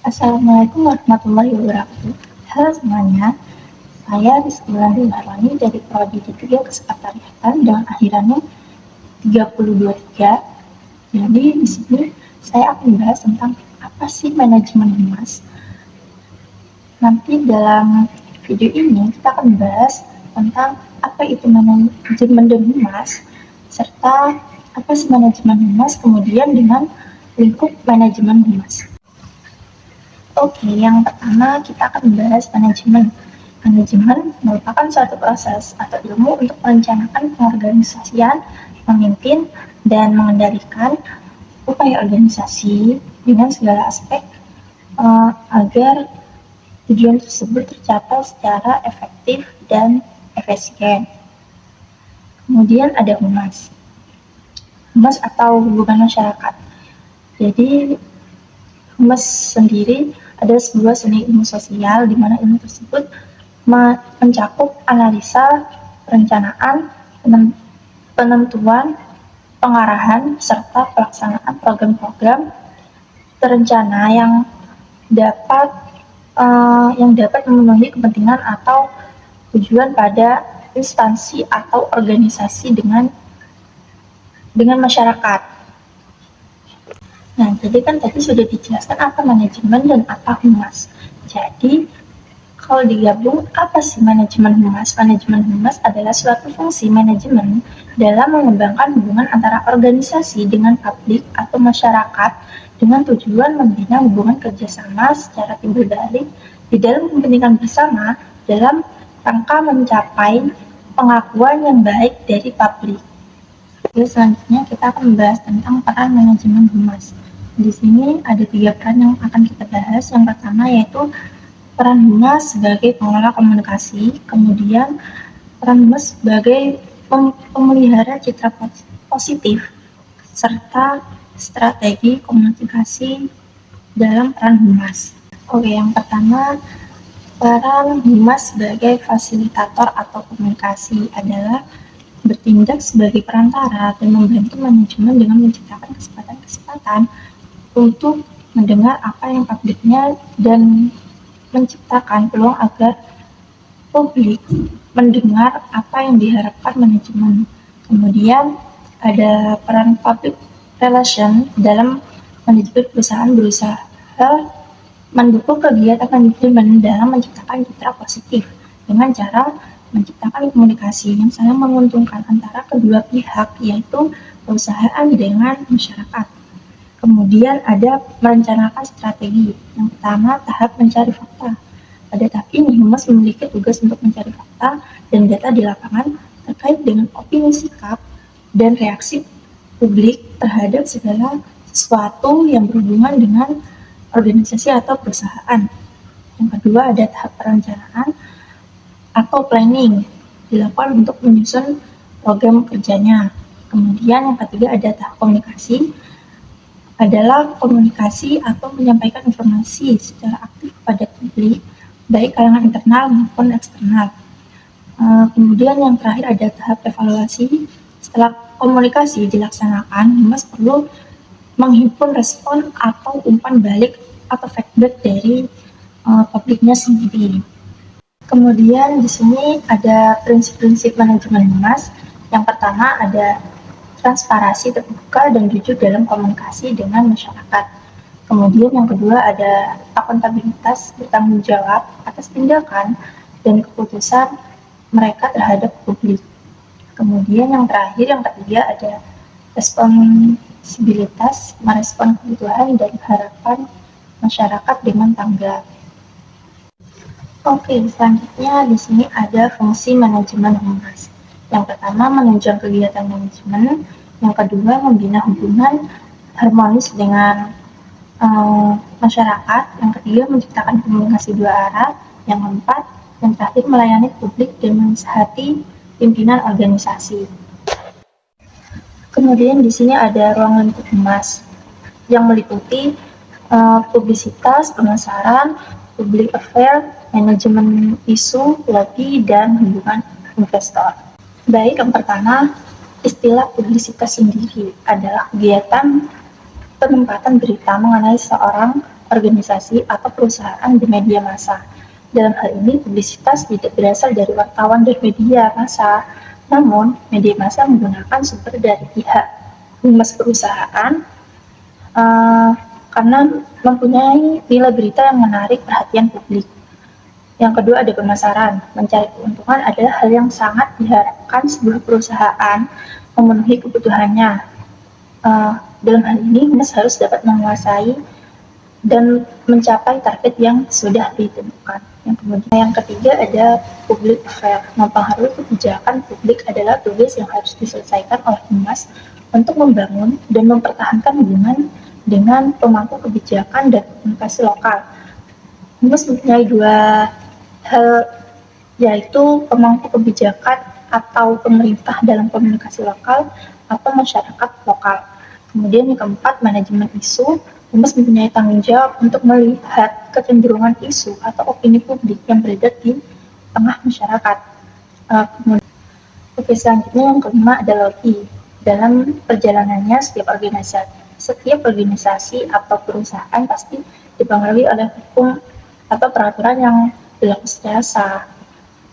Assalamualaikum warahmatullahi wabarakatuh. Halo semuanya, saya Rizky Landilarani dari Prodi D3 Kesekretariatan dengan akhirannya 323. Jadi di sini saya akan membahas tentang apa sih manajemen humas. Nanti dalam video ini kita akan membahas tentang apa itu manajemen dan humas, serta apa sih manajemen humas, kemudian dengan lingkup manajemen humas. Oke, yang pertama kita akan membahas manajemen. Manajemen merupakan suatu proses atau ilmu untuk merencanakan pengorganisasian, memimpin, dan mengendalikan upaya organisasi dengan segala aspek agar tujuan tersebut tercapai secara efektif dan efisien. Kemudian ada humas. Humas atau hubungan masyarakat. Jadi humas sendiri adalah sebuah seni ilmu sosial di mana ilmu tersebut mencakup analisa, perencanaan, penentuan, pengarahan, serta pelaksanaan program-program terencana yang dapat memenuhi kepentingan atau tujuan pada instansi atau organisasi dengan masyarakat. Nah, jadi kan tadi sudah dijelaskan apa manajemen dan apa humas. Jadi, kalau digabung, apa sih manajemen humas? Manajemen humas adalah suatu fungsi manajemen dalam mengembangkan hubungan antara organisasi dengan publik atau masyarakat dengan tujuan membina hubungan kerjasama secara timbal balik di dalam kepentingan bersama dalam rangka mencapai pengakuan yang baik dari publik. Oke, selanjutnya kita akan membahas tentang peran manajemen humas. Di sini ada 3 peran yang akan kita bahas. Yang pertama yaitu peran humas sebagai pengelola komunikasi, kemudian peran humas sebagai pemelihara citra positif, serta strategi komunikasi dalam peran humas. Oke, yang pertama, peran humas sebagai fasilitator atau komunikasi adalah bertindak sebagai perantara dan membantu manajemen dengan menciptakan kesempatan-kesempatan untuk mendengar apa yang publiknya dan menciptakan peluang agar publik mendengar apa yang diharapkan manajemen. Kemudian ada peran public relation dalam manajemen perusahaan berusaha mendukung kegiatan manajemen dalam menciptakan citra positif dengan cara menciptakan komunikasi yang saling menguntungkan antara kedua pihak, yaitu perusahaan dengan masyarakat. Kemudian ada merencanakan strategi. Yang pertama, tahap mencari fakta. Pada tahap ini, humas memiliki tugas untuk mencari fakta dan data di lapangan terkait dengan opini, sikap, dan reaksi publik terhadap segala sesuatu yang berhubungan dengan organisasi atau perusahaan. Yang kedua, ada tahap perencanaan atau planning, dilakukan untuk menyusun program kerjanya. Kemudian yang ketiga ada tahap komunikasi, adalah komunikasi atau menyampaikan informasi secara aktif kepada publik, baik kalangan internal maupun eksternal. Kemudian yang terakhir ada tahap evaluasi. Setelah komunikasi dilaksanakan, humas perlu menghimpun respon atau umpan balik atau feedback dari publiknya sendiri. Kemudian di sini ada prinsip-prinsip manajemen humas. Yang pertama ada transparansi, terbuka, dan jujur dalam komunikasi dengan masyarakat. Kemudian yang kedua ada akuntabilitas, bertanggung jawab atas tindakan dan keputusan mereka terhadap publik. Kemudian yang terakhir, yang ketiga ada responsibilitas, merespon kebutuhan dan harapan masyarakat dengan tanggap. Oke, selanjutnya di sini ada fungsi manajemen humas. Yang pertama, menunjang kegiatan manajemen. Yang kedua, membina hubungan harmonis dengan masyarakat. Yang ketiga, menciptakan komunikasi dua arah. Yang keempat, yang terakhir, melayani publik dan menasihati pimpinan organisasi. Kemudian di sini ada ruang lingkup humas yang meliputi publisitas, pemasaran, public affair, manajemen isu, lobby, dan hubungan investor. Baik, yang pertama, istilah publisitas sendiri adalah kegiatan penempatan berita mengenai seorang organisasi, atau perusahaan di media massa. Dalam hal ini, publisitas tidak berasal dari wartawan dan media massa, namun media massa menggunakan sumber dari pihak humas perusahaan karena mempunyai nilai berita yang menarik perhatian publik. Yang kedua ada pemasaran. Mencari keuntungan adalah hal yang sangat diharapkan sebuah perusahaan memenuhi kebutuhannya. Dalam hal ini, humas harus dapat menguasai dan mencapai target yang sudah ditentukan. Yang ketiga ada public affair. Mempengaruhi kebijakan publik adalah tugas yang harus diselesaikan oleh humas untuk membangun dan mempertahankan hubungan dengan pemangku kebijakan dan komunikasi lokal. Humas mempunyai dua hal, yaitu pemangku kebijakan atau pemerintah dalam komunikasi lokal atau masyarakat lokal. Kemudian yang keempat, manajemen isu. Humas mempunyai tanggung jawab untuk melihat kecenderungan isu atau opini publik yang beredar di tengah masyarakat. Selanjutnya yang kelima ada lobby. Dalam perjalanannya setiap organisasi atau perusahaan pasti dipengaruhi oleh hukum atau peraturan yang berlaku secara sah.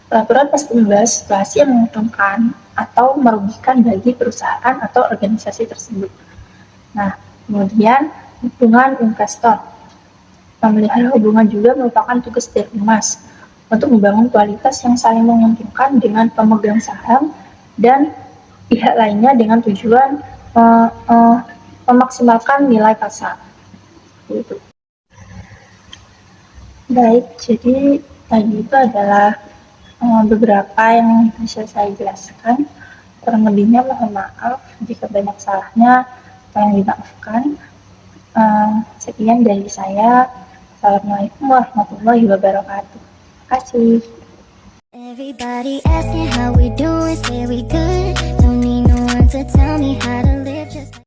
Peraturan pasti membahas situasi yang menguntungkan atau merugikan bagi perusahaan atau organisasi tersebut. Nah, kemudian hubungan investor. Memelihara hubungan juga merupakan tugas dari humas untuk membangun kualitas yang saling menguntungkan dengan pemegang saham dan pihak lainnya dengan tujuan memaksimalkan nilai pasar. Gitu. Baik, jadi tadi itu adalah beberapa yang bisa saya jelaskan. Kurang lebihnya mohon maaf jika banyak salahnya, tolong dimaafkan. Sekian dari saya. Assalamualaikum warahmatullahi wabarakatuh. Terima kasih. Everybody asking how we doing, say we good. Don't need no one to tell me how to